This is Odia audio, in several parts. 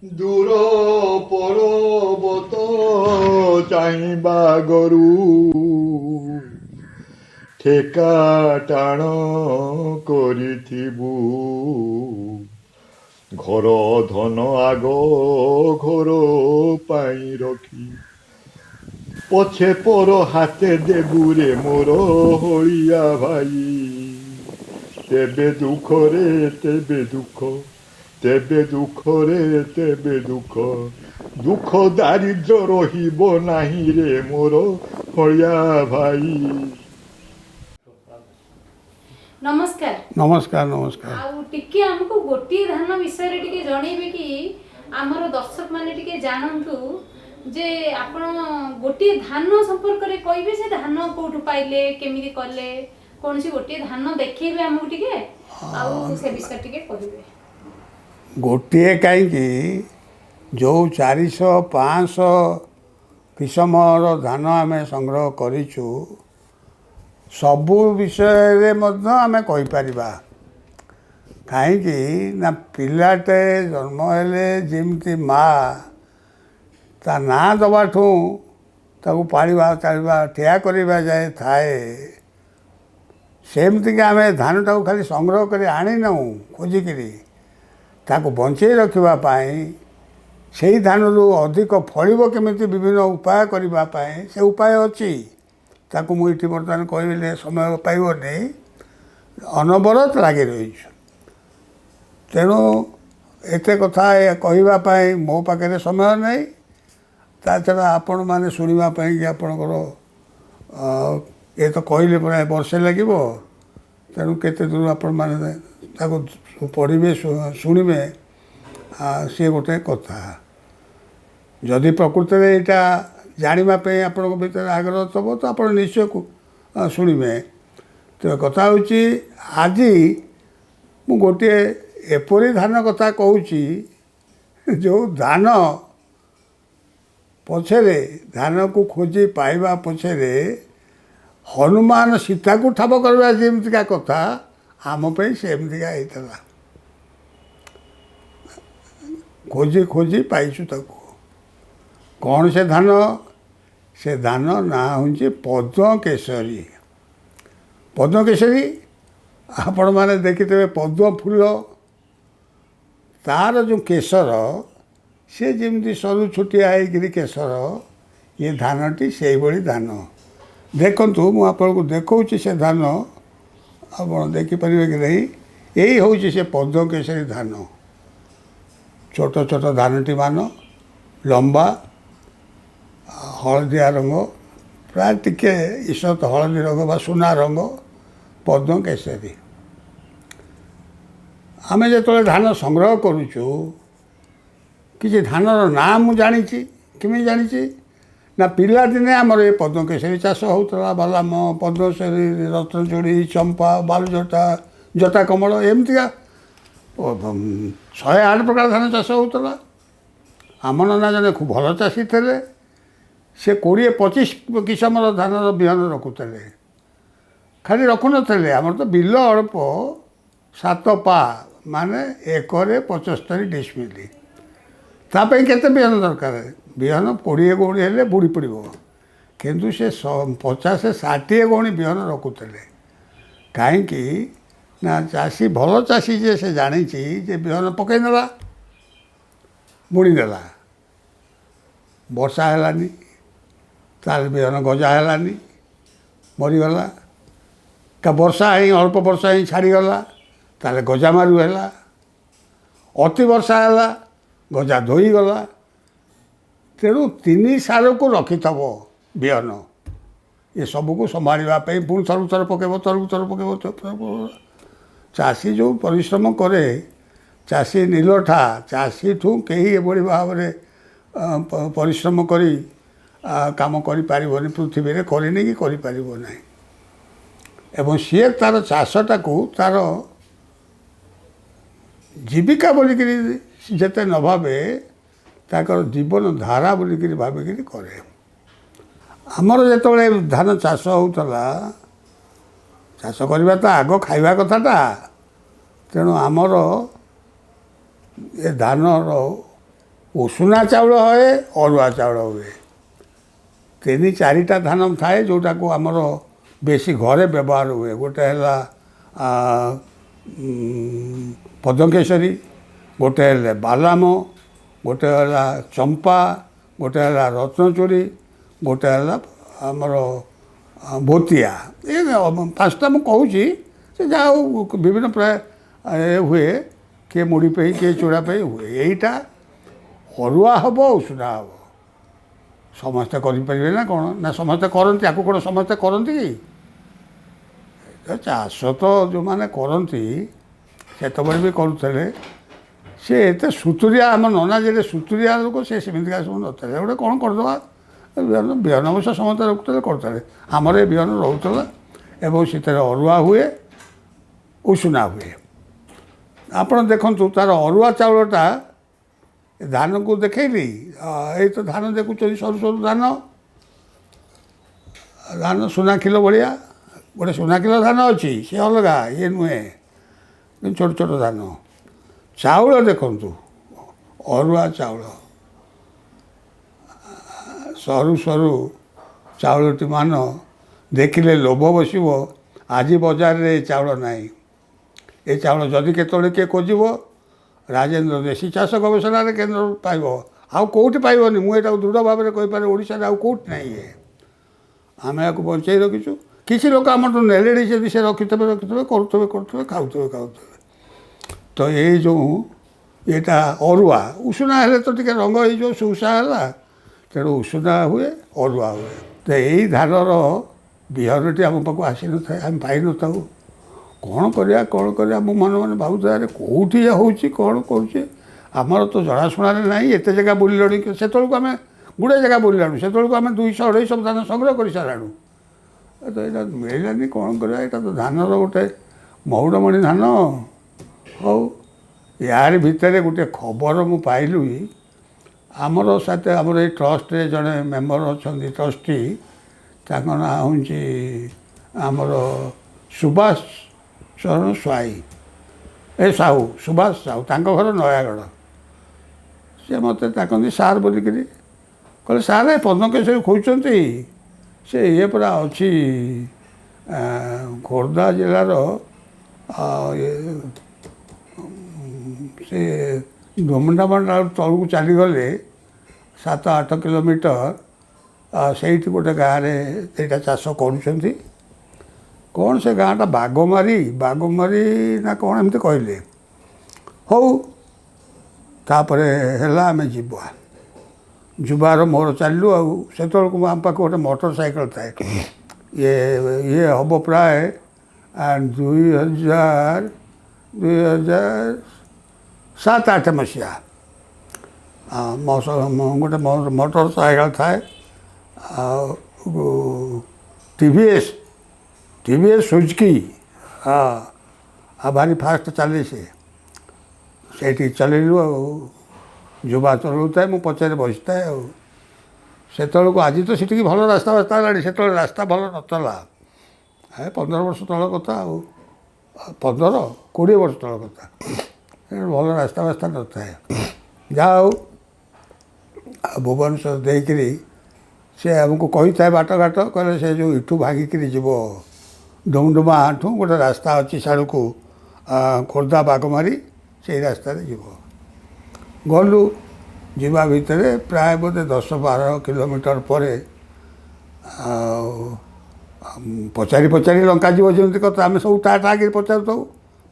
ଦୂର ପର୍ବତ ଚାହିଁବା ଗରୁ ଠେକା ଟାଣ କରିଥିବୁ ଘର ଧନ ଆଗ ଘର ପାଇଁ ରଖି ପଛେ ପର ହାତେ ଦେବୁରେ ମୋର ହଳିଆ ଭାଇ ତେବେ ଦୁଃଖରେ ତେବେ ଦୁଃଖ ତେବେ ଦୁଃଖରେ ତେବେ ଦୁଃଖ ଦୁଃଖ ଦାରିଦ୍ର୍ୟ ରହିବ ନାହିଁ ରେ ମୋର ହଳିଆ ଭାଇ। नमस्कार। नमस्कार नमस्कार। आउ टिके हमको गोटी धान विषय रे टिके जणेबे कि हमर दर्शक माने टिके जानंतु जे आपण गोटी धान संपर्क रे कहबे से धान कोठु पाइले केमिति करले कोनसी गोटी धान देखेबे हमको टिके आउ से विषय टिके कहबे। गोटे कहीं जो 400-500 किसमर धान आम संग्रह करूँ सबू विषय आम कहीपर कहीं पिलाटे जन्म हेले जमी माँ ता ना दबाठू ताकू पाड़ा चलवा ठिया करवा जाए थाए सेमती आम धान टाक खाली संग्रह कर आनी नौ खोजिकी ताकू बंचे रखापी से धान अधिक फल केमी विभिन्न उपाय करने से उपाय अच्छी ताकू मुझे बर्तमान कहले समय पाइबनी अनबरत लगी रही तेणु एत कथा कहवाई मो पाखे समय नहीं ता छड़ा आपण मैंने शुणापी कि आपणकर ये तो कहले प्राय वर्षे लगे तेणु केते दूर आपण मैंने पढ़े शुणे सी गोटे कथा जदि प्रकृत में यहाँ जानापी आपण भर आग्रह थब तो आप निश्चय शुणे तो कथा हूँ आज मु गोटे एपरी धान कथा कहूँ जो धान पछरे धान को खोजी पाइबा पछरे हनुमान सीता को ठाब करवा जमतिका कथा आमपाई सेमतिका होता खोजी खोजी पाइछु ताको कौन से धान ना हूँ पद्म केसरी। पद्म केसरी आपण मैंने देखिथे पद्म फूल तार जो केसर सी जमी सरु छुटिया होगी केसर ये धानटी से भाई धान देखु मुझे देखा से धान आप देखिपर कि नहीं यही हूँ से पद्म केसरी धान छोट छोट धानटी मान लंबा हलदिया रंग प्राय टिके ईषत हलदी रंग बा सुना रंग पद्म केसरी आम जो धान संग्रह करुचु किसी धानर नाम मुझे जानी किमी जानी ना पिला दिने आमर ये पद्म केसरी चाष होता बालाम पद्मश्री रत्नचूड़ी चंपा बालुजटा जटा कमल एमतीका 108 प्रकार धान चाष होता आम ना जने खूब भल चाषी थे से 20-25 किसमर धानर बिहन रखुले खाली रखुन आमर तो बिल अल्प 7 पा माने एकरे 75 डिसमिल तापाई केते बिहन दरकार बिहन 20 गौणी हेले बुड़ी पड़ो किंतु से 50-60 गौणी बिहन रखुले कहीं ना चाषी भल चाषी जे से जानी जे बिहन पकईदेला बुणीदेला वर्षा है ताल बिहन गजा है मरीगला का वर्षा ही अल्प वर्षा ही छाड़ीगला ताले गजा मारू है अति वर्षा है गजा धोईगला तेणु 3 साल को रखी थब बिहन ये सबको संभाळापी पुणी थरु थर पकेब थरु थर पकेब चाषी जो परिश्रम करे चाषी नीलठा चाषी ठू कहीं एभली भाव में परिश्रम करी काम करें पृथ्वी में करनी कि करें ना एवं सी तार चाषटा को तार जीविका बोलिक जिते न भावे ताकर जीवन धारा बोलिक भाविक करे आमर जो धान चाष होता चाष करवा तो आग खाइबा कथाटा तेणु आमर ये धानर ଉଷୁନା ଚାଉଳ ହୁଏ, ଅରୁଆ ଚାଉଳ ହୁଏ। 3-4ଟା ଧାନ ଥାଏ ଯେଉଁଟାକୁ ଆମର ବେଶୀ ଘରେ ବ୍ୟବହାର ହୁଏ। ଗୋଟେ ହେଲା ପଦ୍ମକେଶରୀ, ଗୋଟେ ହେଲେ ବାଲାମ, ଗୋଟେ ହେଲା ଚମ୍ପା, ଗୋଟେ ହେଲା ରତ୍ନଚୁରୀ, ଗୋଟେ ହେଲା ଆମର ଭୋତିଆ। ଏ 5ଟା ମୁଁ କହୁଛି, ସେ ଯାହା ହଉ ବିଭିନ୍ନ ପ୍ରାୟ ହୁଏ। କିଏ ମୁଢ଼ି ପାଇଁ, କିଏ ଚୂଡ଼ା ପାଇଁ ହୁଏ। ଏଇଟା ଅରୁଆ ହେବ, ଉଷୁନା ହେବ। ସମସ୍ତେ କରିପାରିବେ ନା କ'ଣ? ନା ସମସ୍ତେ କରନ୍ତି? ଆକୁ କ'ଣ ସମସ୍ତେ କରନ୍ତି କି? ଚାଷ ତ ଯେଉଁମାନେ କରନ୍ତି ସେତେବେଳେ ବି କରୁଥିଲେ। ସେ ଏତେ ସୁତୁରିଆ, ଆମ ନନା ଯେତେ ସୁତୁରିଆ ଲୋକ, ସେ ସେମିତିକା ସବୁ ନଥିଲେ। ଗୋଟେ କ'ଣ କରିଦେବା, ବିହନ ଅବଶ୍ୟ ସମସ୍ତେ ରଖୁଥିଲେ, କରୁଥିଲେ। ଆମର ଏ ବିହନ ରହୁଥିଲା ଏବଂ ସେଥିରେ ଅରୁଆ ହୁଏ, ଉଷୁନା ହୁଏ। ଆପଣ ଦେଖନ୍ତୁ ତାର ଅରୁଆ ଚାଉଳଟା, ଧାନକୁ ଦେଖେଇଲି। ଏଇ ତ ଧାନ ଦେଖୁଛନ୍ତି, ସରୁ ସରୁ ଧାନ, ସୁନା କିଲୋ ଭଳିଆ। ଗୋଟେ ସୁନା କିଲୋ ଧାନ ଅଛି, ସେ ଅଲଗା, ଇଏ ନୁହେଁ, ଛୋଟ ଛୋଟ ଧାନ। ଚାଉଳ ଦେଖନ୍ତୁ, ଅରୁଆ ଚାଉଳ, ସରୁ ସରୁ ଚାଉଳଟି ମାନ ଦେଖିଲେ ଲୋଭ ବସିବ। ଆଜି ବଜାରରେ ଏ ଚାଉଳ ନାହିଁ। ଏ ଚାଉଳ ଯଦି କେତେବେଳେ କିଏ ଖୋଜିବ, ରାଜେନ୍ଦ୍ର ଦେଶୀ ଚାଷ ଗବେଷଣାରେ କେନ୍ଦ୍ର ପାଇବ। ଆଉ କେଉଁଠି ପାଇବନି, ମୁଁ ଏଟାକୁ ଦୃଢ଼ ଭାବରେ କହିପାରେ। ଓଡ଼ିଶାରେ ଆଉ କେଉଁଠି ନାହିଁ। ଆମେ ଏହାକୁ ବଞ୍ଚେଇ ରଖିଛୁ। କିଛି ଲୋକ ଆମଠୁ ନେଲେଣି, ଯଦି ସେ ରଖିଥିବେ କରୁଥିବେ, ଖାଉଥିବେ। ତ ଏଇ ଯେଉଁ ଏଇଟା ଅରୁଆ, ଉଷୁନା ହେଲେ ତ ଟିକେ ରଙ୍ଗ ହେଇଯିବ, ସୁଉଷା ହେଲା। ତେଣୁ ଉଷୁନା ହୁଏ, ଅରୁଆ ହୁଏ। ତ ଏଇ ଧାନର ବିହନଟି ଆମ ପାଖକୁ ଆସିନଥାଏ, ଆମେ ପାଇନଥାଉ। କ'ଣ କରିବା ମୁଁ ମନେ ମନେ ଭାବୁଥାଏ, କେଉଁଠି ହେଉଛି, କ'ଣ କରୁଛି। ଆମର ତ ଜଣାଶୁଣାରେ ନାହିଁ। ଏତେ ଜାଗା ବୁଲିଲଣି, ସେତେବେଳକୁ ଆମେ ଗୁଡ଼ାଏ ଜାଗା ବୁଲିଲାଣୁ। ସେତେବେଳକୁ ଆମେ 200-250 ଧାନ ସଂଗ୍ରହ କରିସାରିଲାଣୁ। ତ ଏଇଟା ମିଳିଲାନି, କ'ଣ କରିବା। ଏଇଟା ତ ଧାନର ଗୋଟେ ମହୁଡ଼ମଣି ଧାନ। ହଉ, ୟାରି ଭିତରେ ଗୋଟେ ଖବର ମୁଁ ପାଇଲି। ଆମର ଏଇ ଟ୍ରଷ୍ଟରେ ଜଣେ ମେମ୍ବର ଅଛନ୍ତି, ଟ୍ରଷ୍ଟି। ତାଙ୍କ ନାଁ ହେଉଛି ଆମର ସୁଭାଷ ଚରଣ ସାହୁ, ସୁଭାଷ ସାହୁ। ତାଙ୍କ ଘର ନୟାଗଡ଼। ସେ ମୋତେ ତାକନ୍ତି ସାର୍ ବୋଲିକିରି। କହିଲେ, ସାର୍ ଏ ପଦ୍ମକେଶରୀ ଖୋଜୁଛନ୍ତି? ସେ ଇଏ ପୁରା ଅଛି ଖୋର୍ଦ୍ଧା ଜିଲ୍ଲାର ସେ ଧୁମଣ୍ଡାମଣ୍ଡା ତଳକୁ ଚାଲିଗଲେ 7-8 କିଲୋମିଟର, ସେଇଠି ଗୋଟେ ଗାଁରେ ସେଇଟା ଚାଷ କରୁଛନ୍ତି। କ'ଣ ସେ ଗାଁଟା ବାଘମାରି ନା କ'ଣ ଏମିତି କହିଲେ। ହଉ, ତାପରେ ହେଲା ଆମେ ଯିବାର ମୋର ଚାଲିଲୁ। ଆଉ ସେତେବେଳକୁ ଆମ ପାଖକୁ ଗୋଟେ ମୋଟର ସାଇକେଲ ଥାଏ। ଇଏ ହେବ ପ୍ରାୟ 2007-8 ମସିହା। ଗୋଟେ ମୋଟର ସାଇକେଲ ଥାଏ, ଆଉ TVS ସୁଜୁକି। ଭାରି ଫାଷ୍ଟ ଚାଲେ ସେ। ସେଇଠି ଚଲେଇଲୁ। ଆଉ ଯୁବା ଚଲାଉଥାଏ, ମୁଁ ପଛରେ ବସିଥାଏ। ଆଉ ସେତେବେଳକୁ, ଆଜି ତ ସେଠିକି ଭଲ ରାସ୍ତା ହେଲାଣି, ସେତେବେଳେ ରାସ୍ତା ଭଲ ନଥିଲା। 15 ବର୍ଷ ତଳ କଥା, ଆଉ 15-20 ବର୍ଷ ତଳ କଥା। ଭଲ ରାସ୍ତା ନଥାଏ। ଯାହା ହଉ, ଭୁବନେଶ୍ୱର ଦେଇକିରି ସେ ଆମକୁ କହିଥାଏ ବାଟଘାଟ। କହିଲେ ସେ ଯେଉଁ ଏଠୁ ଭାଙ୍ଗିକିରି ଯିବ ଡୁମଡୁମାଠୁ ଗୋଟେ ରାସ୍ତା ଅଛି ସିଆଡ଼କୁ, ଖୋର୍ଦ୍ଧା ବାଘମାରି, ସେଇ ରାସ୍ତାରେ ଯିବ। ଗଲୁ। ଯିବା ଭିତରେ ପ୍ରାୟ ବୋଧେ 10-12 କିଲୋମିଟର ପରେ ଆଉ ପଚାରି ଲଙ୍କା ଯିବ ଯେମିତି କଥା, ଆମେ ସବୁ ତା ଆଗରେ ପଚାରୁଥାଉ।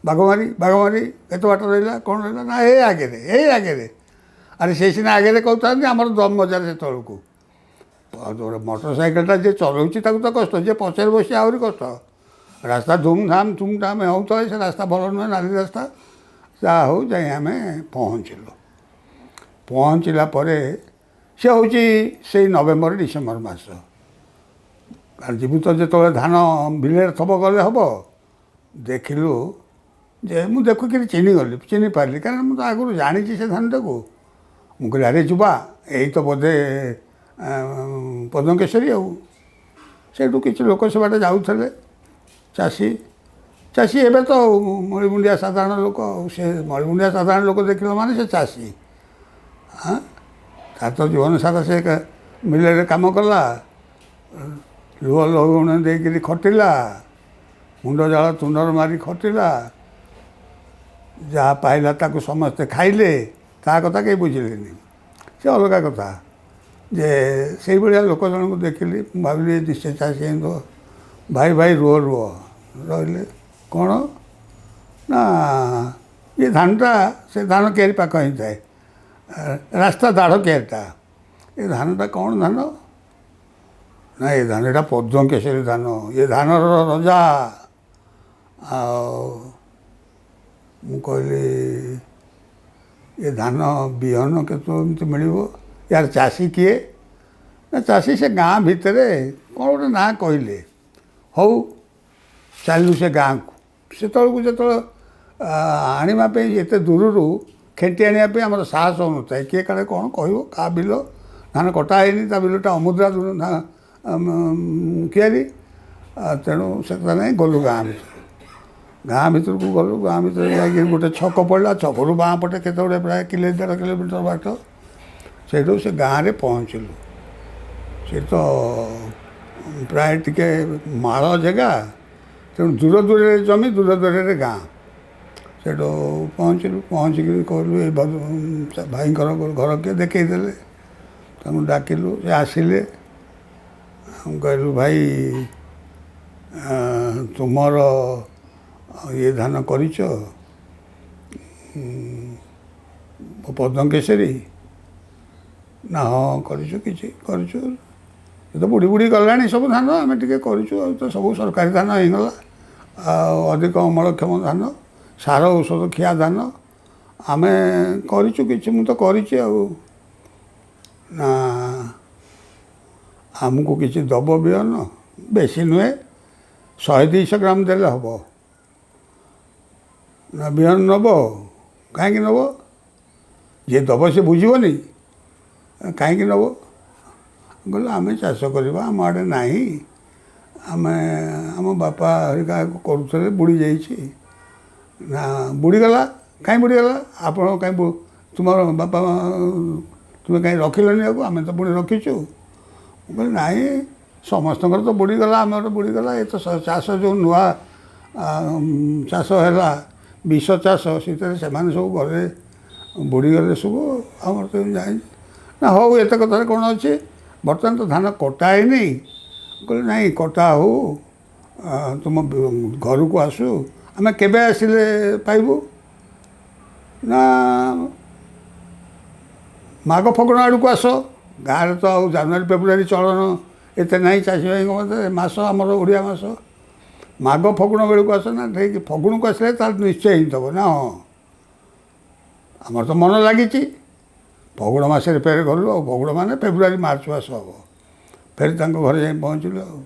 ବାଘମାରି କେତେ ବାଟ ରହିଲା, କ'ଣ ରହିଲା? ନା ଏଇ ଆଗରେ। ଆରେ ସେ ସିନା ଆଗରେ କହୁଥାନ୍ତି, ଆମର ଦମ୍ ମଜାରେ ସେତେବେଳକୁ। ମୋଟର ସାଇକେଲଟା ଯିଏ ଚଲାଉଛି ତାକୁ ତ କଷ୍ଟ, ଯିଏ ପଛରେ ବସି ଆହୁରି କଷ୍ଟ। ରାସ୍ତା ଧୁମଧାମ ହେଉଥାଏ। ସେ ରାସ୍ତା ଭଲ ନୁହେଁ, ନାଲି ରାସ୍ତା। ଯାହା ହଉ, ଯାଇ ଆମେ ପହଞ୍ଚିଲା ପରେ ସେ ହେଉଛି ସେଇ ନଭେମ୍ବର-ଡିସେମ୍ବର ମାସ। କାରଣ ଯିବୁ ତ ଯେତେବେଳେ ଧାନ ବିଲରେ ଥବ, ଗଲେ ହେବ। ଦେଖିଲୁ ଯେ, ମୁଁ ଦେଖିକିରି ଚିହ୍ନି ପାରିଲି, କାରଣ ମୁଁ ତ ଆଗରୁ ଜାଣିଛି ସେ ଧାନଟାକୁ। ମୁଁ କହିଲି, ଆରେ ଯିବା, ଏଇ ତ ବୋଧେ ପଦ୍ମକେଶରୀ। ଆଉ ସେଇଠୁ କିଛି ଲୋକ ସେ ବାଟେ ଯାଉଥିଲେ, ଚାଷୀ। ଏବେ ତ ମଳିମୁଣ୍ଡିଆ ସାଧାରଣ ଲୋକ। ଆଉ ସେ ମଳିମୁଣ୍ଡିଆ ସାଧାରଣ ଲୋକ ଦେଖିଲ ମାନେ ସେ ଚାଷୀ। ତାର ତ ଜୀବନ ସାରା ସେ ମିଲରେ କାମ କଲା, ଲୁହ ଲହୁଣ ଦେଇକିରି ଖଟିଲା, ମୁଣ୍ଡ ଜାଳ ତୁଣ୍ଡର ମାରି ଖଟିଲା, ଯାହା ପାଇଲା ତାକୁ ସମସ୍ତେ ଖାଇଲେ, ତା କଥା କେହି ବୁଝିଲେନି। ସେ ଅଲଗା କଥା ଯେ ସେଇଭଳିଆ ଲୋକ ଜଣଙ୍କୁ ଦେଖିଲି, ମୁଁ ଭାବିଲି ନିଶ୍ଚୟ ଚାଷୀ ହେଇଥିବ। ଭାଇ ଭାଇ ରୁହ ରୁହ ରହିଲେ କ'ଣ ନା ଏ ଧାନଟା ସେ ଧାନ କିଆରି ପାଖ ହିଁ ଥାଏ, ରାସ୍ତା ଦାଢ଼ କିଆରିଟା। ଏ ଧାନଟା କ'ଣ ଧାନ ନା ଏ ଧାନ ଏଇଟା ପଦ୍ମକେଶରୀ ଧାନ, ଏ ଧାନର ରଜା। ଆଉ ମୁଁ କହିଲି ଏ ଧାନ ବିହନ କେତେ ଏମିତି ମିଳିବ, ୟାର ଚାଷୀ କିଏ ନା ଚାଷୀ ସେ ଗାଁ ଭିତରେ କ'ଣ ଗୋଟେ ନାଁ କହିଲେ। ହଉ ଚାଲିଲୁ ସେ ଗାଁକୁ। ସେତେବେଳକୁ ଯେତେବେଳେ ଆଣିବା ପାଇଁ ଏତେ ଦୂରରୁ ଖେଣ୍ଟି ଆଣିବା ପାଇଁ ଆମର ସାହସ ହେଉନଥାଏ, କିଏ କାଳେ କ'ଣ କହିବ, କାହା ବିଲ ଧାନ କଟା ହେଇନି, ତା ବିଲଟା ଅମୁଦ୍ରା କିଆରି। ତେଣୁ ସେଟା ନାହିଁ, ଗଲୁ ଗାଁ ଭିତରକୁ ଗଲୁ। ଗାଁ ଭିତରେ ଯାଇକି ଗୋଟେ ଛକ ପଡ଼ିଲା, ଛକରୁ ବାଁ ପଟେ କେତେ ଗୁଡ଼ିଏ ପ୍ରାୟ 1.5 କିଲୋମିଟର ବାଟ। ସେଇଠୁ ସେ ଗାଁରେ ପହଞ୍ଚିଲୁ। ସେ ତ ପ୍ରାୟ ଟିକେ ମାଳ ଜାଗା, ତେଣୁ ଦୂର ଦୂରରେ ଜମି, ଦୂର ଦୂରରେ ଗାଁ। ସେଇଠୁ ପହଞ୍ଚିଲୁ, ପହଞ୍ଚିକିରି କହିଲୁ ଏ ଭାଇଙ୍କର ଘର କିଏ, ଦେଖେଇଦେଲେ। ତାଙ୍କୁ ଡାକିଲୁ, ସେ ଆସିଲେ। କହିଲୁ ଭାଇ ତୁମର ଇଏ ଧାନ କରିଛ ପଦ୍ମକେଶରୀ ନା? ହଁ କରିଛୁ, କିଛି କରିଛୁ। ଏ ତ ବୁଢ଼ୀ ବୁଢ଼ୀ ଗଲାଣି ସବୁ ଧାନ, ଆମେ ଟିକେ କରିଛୁ। ଆଉ ତ ସବୁ ସରକାରୀ ଧାନ ହେଇଗଲା, ଆଉ ଅଧିକ ଅମଳକ୍ଷମ ଧାନ, ସାର ଔଷଧ ଖିଆ ଧାନ ଆମେ କରିଛୁ କିଛି। ମୁଁ ତ କରିଛି ଆଉ। ନା ଆମକୁ କିଛି ଦେବ ବିହନ? ବେଶୀ ନୁହେଁ, 100-200 ଗ୍ରାମ ଦେଲେ ହେବ। ନା ବିହନ ନେବ? କାହିଁକି ନେବ? ଯିଏ ଦେବ ସେ ବୁଝିବନି, କାହିଁକି ନେବ? କହିଲେ ଆମେ ଚାଷ କରିବା, ଆମ ଆଡ଼େ ନାହିଁ, ଆମେ ଆମ ବାପା ହେରିକା କରୁଥିଲେ, ବୁଡ଼ି ଯାଇଛି। ନା ବୁଡ଼ିଗଲା? କାହିଁ ବୁଡ଼ିଗଲା? ଆପଣ କାହିଁ ତୁମର ବାପା ତୁମେ କାହିଁ ରଖିଲନି ଆକୁ? ଆମେ ତ ପୁଣି ରଖିଛୁ। ମୁଁ କହିଲି ନାହିଁ, ସମସ୍ତଙ୍କର ତ ବୁଡ଼ିଗଲା, ଆମର ବୁଡ଼ିଗଲା। ଏ ତ ଚାଷ ଯେଉଁ ନୂଆ ଚାଷ ହେଲା, ବିଷ ଚାଷ, ସେଥିରେ ସେମାନେ ସବୁ ଗଲେ, ବୁଡ଼ିଗଲେ ସବୁ, ଆମର ତ ଜାଣିଛି। ନା ହଉ, ଏତେ କଥାରେ କ'ଣ ଅଛି, ବର୍ତ୍ତମାନ ତ ଧାନ କଟା ହେଇନି। କହିଲେ ନାଇଁ, କଟା ହଉ, ତୁମ ଘରକୁ ଆସୁ। ଆମେ କେବେ ଆସିଲେ ପାଇବୁ? ନା ମାଘ ଫଗୁଣ ଆଡ଼କୁ ଆସ। ଗାଁରେ ତ ଆଉ ଜାନୁଆରୀ ଫେବୃଆରୀ ଚଳନ ଏତେ ନାହିଁ ଚାଷୀ ଭାଇଙ୍କ ମଧ୍ୟରେ, ମାସ ଆମର ଓଡ଼ିଆ ମାସ। ମାଘ ଫଗୁଣ ବେଳକୁ ଆସ। ନା ଠିକ୍ ଫଗୁଣକୁ ଆସିଲେ ତାହେଲେ ନିଶ୍ଚୟ ହେଇଥିବ। ନା ହଁ, ଆମର ତ ମନ ଲାଗିଛି। ଫଗୁଣ ମାସରେ ଫେର ଗଲୁ। ଆଉ ଫଗୁଣ ମାନେ ଫେବୃଆରୀ ମାର୍ଚ୍ଚ ମାସ ହେବ। ଫେର ତାଙ୍କ ଘରେ ଯାଇ ପହଞ୍ଚିଲୁ। ଆଉ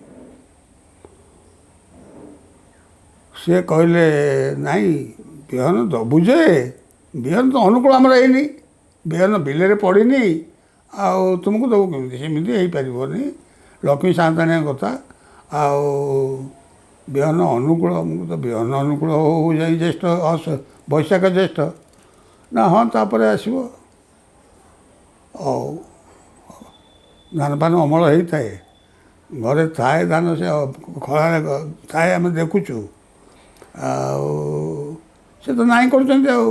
ସିଏ କହିଲେ ନାଇଁ, ବିହନ ଦେବୁ ଯେ ବିହନ ତ ଅନୁକୂଳ ଆମର ହେଇନି, ବିହନ ବିଲରେ ପଡ଼ିନି, ଆଉ ତୁମକୁ ଦେବୁ କେମିତି? ସେମିତି ହେଇପାରିବନି, ଲକ୍ଷ୍ମୀ ସାନ୍ତାଣିଆ କଥା। ଆଉ ବିହନ ଅନୁକୂଳ, ଆମକୁ ତ ବିହନ ଅନୁକୂଳ ହଉ ଯାଇ ଜ୍ୟେଷ୍ଠ, ବୈଶାଖ ଜ୍ୟେଷ୍ଠ। ନା ହଁ, ତାପରେ ଆସିବ। ଆଉ ଧାନ ଫାନ ଅମଳ ହେଇଥାଏ, ଘରେ ଥାଏ ଧାନ, ସେ ଖଳାରେ ଥାଏ, ଆମେ ଦେଖୁଛୁ। ଆଉ ସେ ତ ନାହିଁ କରୁଛନ୍ତି। ଆଉ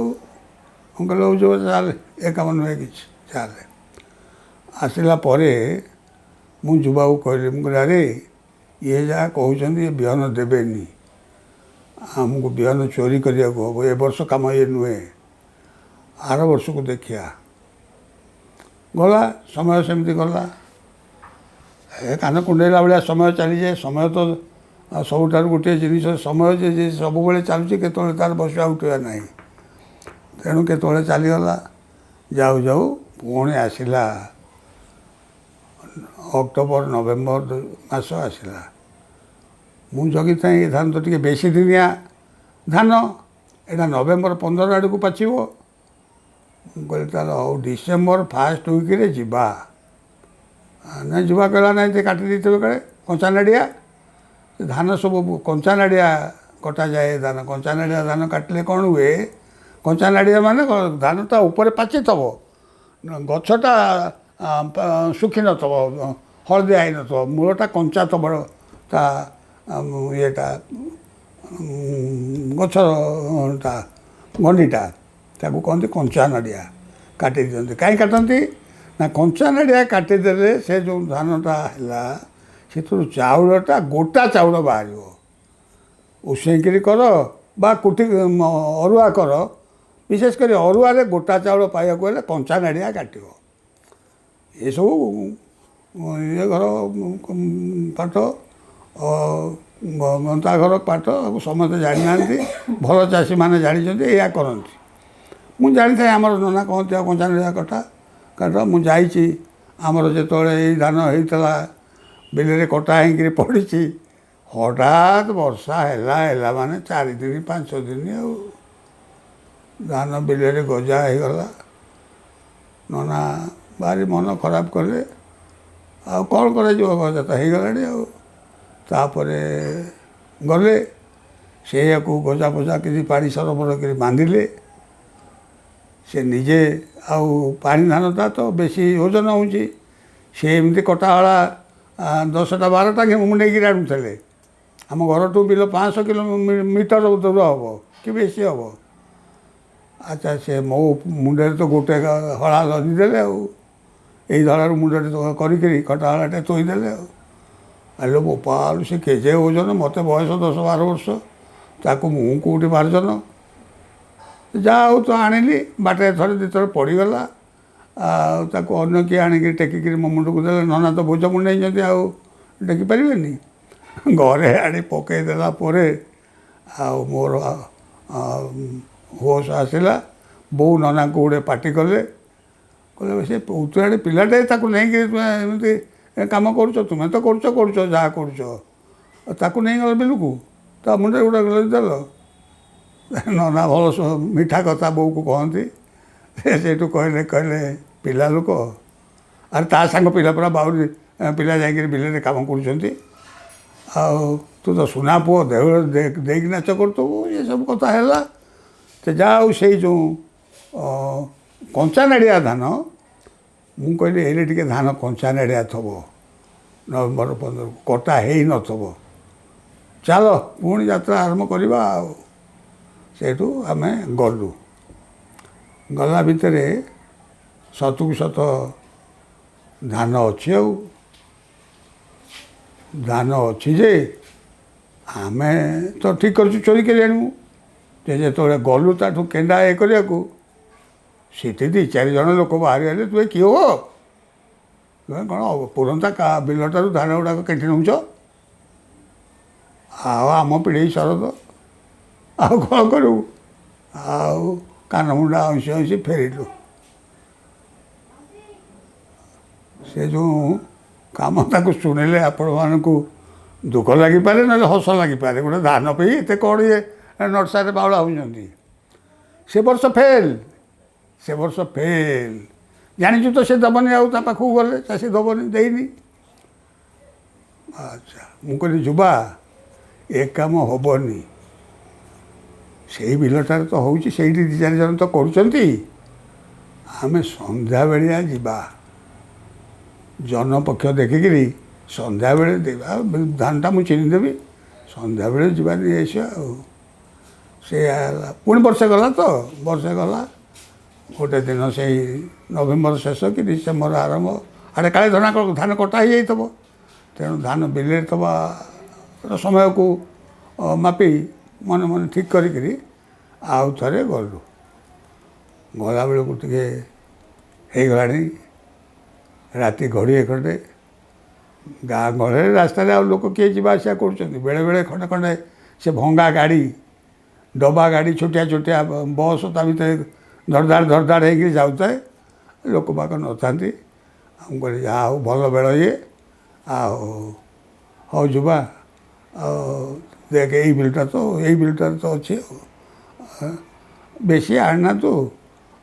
ଅଙ୍କଲ ହେଉଛି ଚାଲେ, ଏ କାମ ନୁହେଁ କିଛି, ଚାଲେ। ଆସିଲା ପରେ ମୁଁ ଯୁବାକୁ କହିଲି, ମୁଁ କହିଲି ଆରେ ଇଏ ଯାହା କହୁଛନ୍ତି ଏ ବିହନ ଦେବେନି, ଆମକୁ ବିହନ ଚୋରି କରିବାକୁ ହେବ। ଏ ବର୍ଷ କାମ ଇଏ ନୁହେଁ, ଆର ବର୍ଷକୁ ଦେଖିବା। ଗଲା ସମୟ, ସେମିତି ଗଲା। ଏ କାନ କୁଣ୍ଡେଇଲା ଭଳିଆ ସମୟ ଚାଲିଯାଏ। ସମୟ ତ ସବୁଠାରୁ ଗୋଟିଏ ଜିନିଷ, ସମୟ ଯେ ସବୁବେଳେ ଚାଲୁଛି, କେତେବେଳେ ତାର ବସିବା ଉଠିବା ନାହିଁ। ତେଣୁ କେତେବେଳେ ଚାଲିଗଲା। ଯାଉ ଯାଉ ପୁଣି ଆସିଲା ଅକ୍ଟୋବର ନଭେମ୍ବର ମାସ ଆସିଲା। ମୁଁ ଜଗିଥାଏ, ଏ ଧାନ ତ ଟିକେ ବେଶୀ ଦିନିଆ ଧାନ, ଏଇଟା ନଭେମ୍ବର 15 ଆଡ଼କୁ ପାଚିବ। ମୁଁ କହିଲି ତାହେଲେ ହଉ, ଡିସେମ୍ବର ଫାର୍ଷ୍ଟ ୱିକ୍ରେ ଯିବା। ନାଇଁ ଯିବା କହିଲା, ନାଇଁ ସେ କାଟି ଦେଇଥିବେ କାଳେ କଞ୍ଚା ନାଡ଼ିଆ। ଧାନ ସବୁ କଞ୍ଚା ନାଡ଼ିଆ କଟାଯାଏ। ଧାନ କଞ୍ଚା ନାଡ଼ିଆ ଧାନ କାଟିଲେ କ'ଣ ହୁଏ, କଞ୍ଚା ନାଡ଼ିଆ ମାନେ ଧାନଟା ଉପରେ ପାଚିଥିବ, ଗଛଟା ଶୁଖି ନଥିବ, ହଳଦିଆ ହେଇନଥିବ, ମୂଳଟା କଞ୍ଚା ଥିବ, ତା ଇଏଟା ଗଛଟା ଗଣ୍ଡିଟା, ତାକୁ କହନ୍ତି କଞ୍ଚା ନଡ଼ିଆ। କାଟି ଦିଅନ୍ତି। କାହିଁ କାଟନ୍ତି ନା କଞ୍ଚା ନଡ଼ିଆ କାଟିଦେଲେ ସେ ଯେଉଁ ଧାନଟା ହେଲା ସେଥିରୁ ଚାଉଳଟା ଗୋଟା ଚାଉଳ ବାହାରିବ। ଉଷେଇକିରି କର ବା କୁଟି ଅରୁଆ କର, ବିଶେଷ କରି ଅରୁଆରେ ଗୋଟା ଚାଉଳ ପାଇବାକୁ ହେଲେ କଞ୍ଚା ନଡ଼ିଆ କାଟିବ। ଏସବୁ ଇଏ ଘର ପାଠ, ଗନ୍ତା ଘର ପାଠ ସମସ୍ତେ ଜାଣିନାହାନ୍ତି, ଭଲ ଚାଷୀମାନେ ଜାଣିଛନ୍ତି, ଏଇଆ କରନ୍ତି। ମୁଁ ଜାଣିଥାଏ ଆମର ନନା କହନ୍ତି ଆଉ କଞ୍ଚା ନଡ଼ିଆ କାଟ। ମୁଁ ଯାଇଛି ଆମର ଯେତେବେଳେ ଏଇ ଧାନ ହେଇଥିଲା ବିଲରେ କଟା ହେଇକିରି ପଡ଼ିଛି, ହଠାତ୍ ବର୍ଷା ହେଲା ମାନେ 4 ଦିନ 5 ଦିନ ଆଉ ଧାନ ବିଲରେ ଗଜା ହେଇଗଲା। ନନା ଭାରି ମନ ଖରାପ କଲେ। ଆଉ କ'ଣ କରାଯିବ, ଗଜା ତ ହେଇଗଲାଣି ଆଉ। ତାପରେ ଗଲେ ସେଇଆକୁ ଗଜା ଫଜା କିଛି ପାଣି ସରବର କରି ବାନ୍ଧିଲେ। ସେ ନିଜେ ଆଉ ପାଣି ଧାନଟା ତ ବେଶୀ ଓଜନ ହେଉଛି, ସେ ଏମିତି କଟାହଳା 10ଟା 12ଟା ମୁଁ ନେଇକିରି ଆଣୁଥିଲେ। ଆମ ଘରଠୁ ବିଲ 500 କିଲୋମିଟର ଦୂର ହେବ କି ବେଶୀ ହେବ। ଆଚ୍ଛା, ସେ ମୋ ମୁଣ୍ଡରେ ତ ଗୋଟେ ହଳା ଲଦିଦେଲେ ଆଉ, ଏଇ ଧଳାରୁ ମୁଣ୍ଡରେ କରିକିରି କଟାହଳାଟେ ଥୋଇଦେଲେ ଆଉ। ଆଲୋ ବୋପାଲୋ, ସେ କେଜେ ଓଜନ, ମୋତେ ବୟସ 10-12 ବର୍ଷ, ତାକୁ ମୁଁ କେଉଁଠି ମାର୍ଜନ। ଯାହା ହଉ ତ ଆଣିଲି, ବାଟରେ ଥରେ 2 ଥର ପଡ଼ିଗଲା। ଆଉ ତାକୁ ଅନ୍ୟ କିଏ ଆଣିକି ଟେକିକିରି ମୋ ମୁଣ୍ଡକୁ ଦେଲେ। ନନା ତ ବୋଝ ମୁଣ୍ଡେଇଛନ୍ତି, ଆଉ ଟେକି ପାରିବେନି। ଘରେ ଆଣି ପକାଇଦେଲା ପରେ ଆଉ ମୋର ହୋସ ଆସିଲା। ବୋଉ ନନାଙ୍କୁ ଗୋଟେ ପାଟି କଲେ, କହିଲେ ସେ ଉତୁଆଡ଼ି ପିଲାଟେ, ତାକୁ ନେଇକିରି ତୁମେ ଏମିତି କାମ କରୁଛ, ତୁମେ ତ କରୁଛ ଯାହା କରୁଛ, ତାକୁ ନେଇଗଲ ବିଲକୁ, ତା ମୁଣ୍ଡରେ ଗୋଟେ ଦେଲ। ନନା ଭଲ ମିଠା କଥା ବୋଉକୁ କହନ୍ତି। ସେଇଠୁ କହିଲେ ପିଲା ଲୋକ, ଆରେ ତା ସାଙ୍ଗ ପିଲା ପୁରା ବାଉରି ପିଲା ଯାଇକିରି ବିଲରେ କାମ କରୁଛନ୍ତି, ଆଉ ତୁ ତ ସୁନା ପୁଅ ଦେଇକି ନାଚ କରୁଥିବୁ। ଏସବୁ କଥା ହେଲା। ସେ ଯାହା ହଉ ସେଇ ଯେଉଁ କଞ୍ଚା ନଡ଼ିଆ ଧାନ, ମୁଁ କହିଲି ଏଇଲେ ଟିକେ ଧାନ କଞ୍ଚା ନଡ଼ିଆ ଥିବ, ନଭେମ୍ବର 15 କଟା ହେଇନଥିବ, ଚାଲ ପୁଣି ଯାତ୍ରା ଆରମ୍ଭ କରିବା ଆଉ। ସେଇଠୁ ଆମେ ଗଲୁ। ଗଲା ଭିତରେ ସତକୁ ସତ ଧାନ ଅଛି। ଆଉ ଧାନ ଅଛି ଯେ ଆମେ ତ ଠିକ୍ କରିଛୁ ଚୋରି କରି ଆଣିବୁ। ଯେ ଯେତେବେଳେ ଗଲୁ ତାଠୁ କେଣ୍ଡା ଇଏ କରିବାକୁ, ସେଠି 2-4 ଜଣ ଲୋକ ବାହାରିଗଲେ, ତୁମେ କିଏ ହୋ, ତୁମେ କ'ଣ ପୁରନ୍ତା ବିଲଟାରୁ ଧାନ ଗୁଡ଼ାକ କେଠି ନେଉଛ? ଆଉ ଆମ ପିଢ଼ି ଶରଦ, ଆଉ କ'ଣ କରିବୁ? ଆଉ କାନମୁଣ୍ଡା ଅଂଶୀ ଫେରିଲୁ। ସେ ଯେଉଁ କାମ, ତାକୁ ଶୁଣିଲେ ଆପଣମାନଙ୍କୁ ଦୁଃଖ ଲାଗିପାରେ, ନହେଲେ ହସ ଲାଗିପାରେ। ଗୋଟେ ଧାନ ପାଇଁ ଏତେ କ'ଣ ଇଏ ନର୍ସାରେ ବାଉଳା ହେଉଛନ୍ତି। ସେ ବର୍ଷ ଫେଲ୍। ଜାଣିଛୁ ତ ସେ ଦେବନି, ଆଉ ତା ପାଖକୁ ଗଲେ ଚାଷୀ ଦେବନି, ଦେଇନି। ଆଚ୍ଛା, ମୁଁ କହିଲି ଯୁବା, ଏ କାମ ହେବନି। ସେଇ ବିଲଟାରେ ତ ହେଉଛି, ସେଇଠି 2-4 ଜଣ ତ କରୁଛନ୍ତି। ଆମେ ସନ୍ଧ୍ୟାବେଳିଆ ଯିବା, ଜନପକ୍ଷ ଦେଖିକିରି ସନ୍ଧ୍ୟାବେଳେ ଦେବା। ଧାନଟା ମୁଁ ଚିହ୍ନିଦେବି, ସନ୍ଧ୍ୟାବେଳେ ଯିବା ନେଇ ଆସିବା ଆଉ। ସେଇଆ ହେଲା। ପୁଣି ବର୍ଷେ ଗଲା। ଗୋଟେ ଦିନ ସେଇ ନଭେମ୍ବର ଶେଷ କି ଡିସେମ୍ବର ଆରମ୍ଭ ଆଡ଼େ କାଳେ ଧାନ କଟା ହେଇଯାଇଥିବ। ତେଣୁ ଧାନ ବିଲରେ ଥିବା ସମୟକୁ ମାପି ମନେ ଠିକ୍ କରିକିରି ଆଉ ଥରେ ଗଲୁ। ଗଲାବେଳକୁ ଟିକେ ହେଇଗଲାଣି ରାତି 1:30 ଖଣ୍ଡେ। ଗାଁ ଗହଳିରେ ରାସ୍ତାରେ ଆଉ ଲୋକ କିଏ ଯିବା ଆସିବା କରୁଛନ୍ତି। ବେଳେବେଳେ ଖଣ୍ଡେ ସେ ଭଙ୍ଗା ଗାଡ଼ି, ଡବା ଗାଡ଼ି, ଛୋଟିଆ ବସ୍ ତା ଭିତରେ ଧଡ଼ଧାଡ଼ ହେଇକିରି ଯାଉଥାଏ, ଲୋକ ବାକ ନଥାନ୍ତି। ମୁଁ କହିଲି ଯାହା ହଉ ଭଲ ବେଳ ଇଏ। ଆଉ ହଉ ଯିବା, ଆଉ ଦେଖ ଏଇ ବିଲଟାରେ ତ ଅଛି। ଆଉ ବେଶୀ ଆଣେନା, ତୁ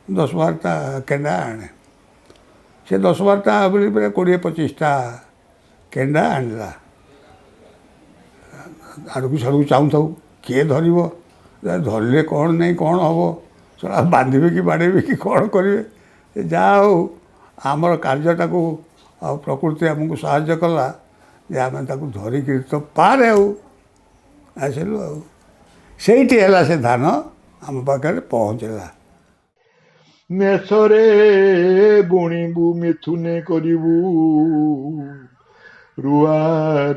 10-12ଟା କେଣ୍ଡା ଆଣେ। ସେ 10-12ଟା ବୋଲି 20-25ଟା କେଣ୍ଡା ଆଣିଲା। ଆଡ଼କୁ ସାଡ଼କୁ ଚାହୁଁଥାଉ, କିଏ ଧରିବ, ଧରିଲେ କ'ଣ ନାହିଁ, କ'ଣ ହେବ, ବାନ୍ଧିବେ କି ବାଡ଼େଇବେ କି କ'ଣ କରିବେ। ଯାହା ହଉ ଆମର କାର୍ଯ୍ୟଟାକୁ ପ୍ରକୃତି ଆମକୁ ସାହାଯ୍ୟ କଲା ଯେ ଆମେ ତାକୁ ଧରିକିରି ତ ପାରେ ଆଉ ଆସିଲୁ ଆଉ ସେଇଠି ହେଲା ସେ ଧାନ ଆମ ପାଖରେ ପହଞ୍ଚିଲା। ମେଷରେ ବୁଣିବୁ ମିଥୁନେ କରିବୁ ରୁଆ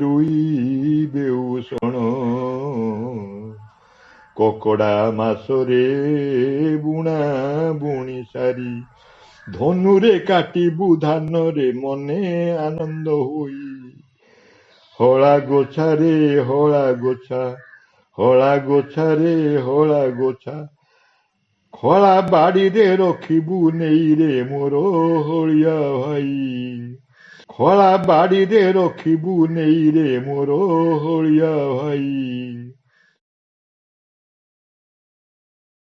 ରୁଇ ବେଉଷଣ କକଡ଼ା ମାସରେ ବୁଣା ବୁଣି ସାରି ଧନୁରେ କାଟିବୁ ଧାନରେ ମନେ ଆନନ୍ଦ ହୋଇ ହଳା ଗୋଛାରେ ହଳା ଗୋଛା ହଳା ଗୋଛାରେ ହଳା ଗୋଛା ଖଳା ବାଡ଼ିରେ ରଖିବୁ ନେଇରେ ମୋର ହଳିଆ ଭାଇ ଖଳା ବାଡ଼ିରେ ରଖିବୁ ନେଇରେ ମୋର ହଳିଆ ଭାଇ।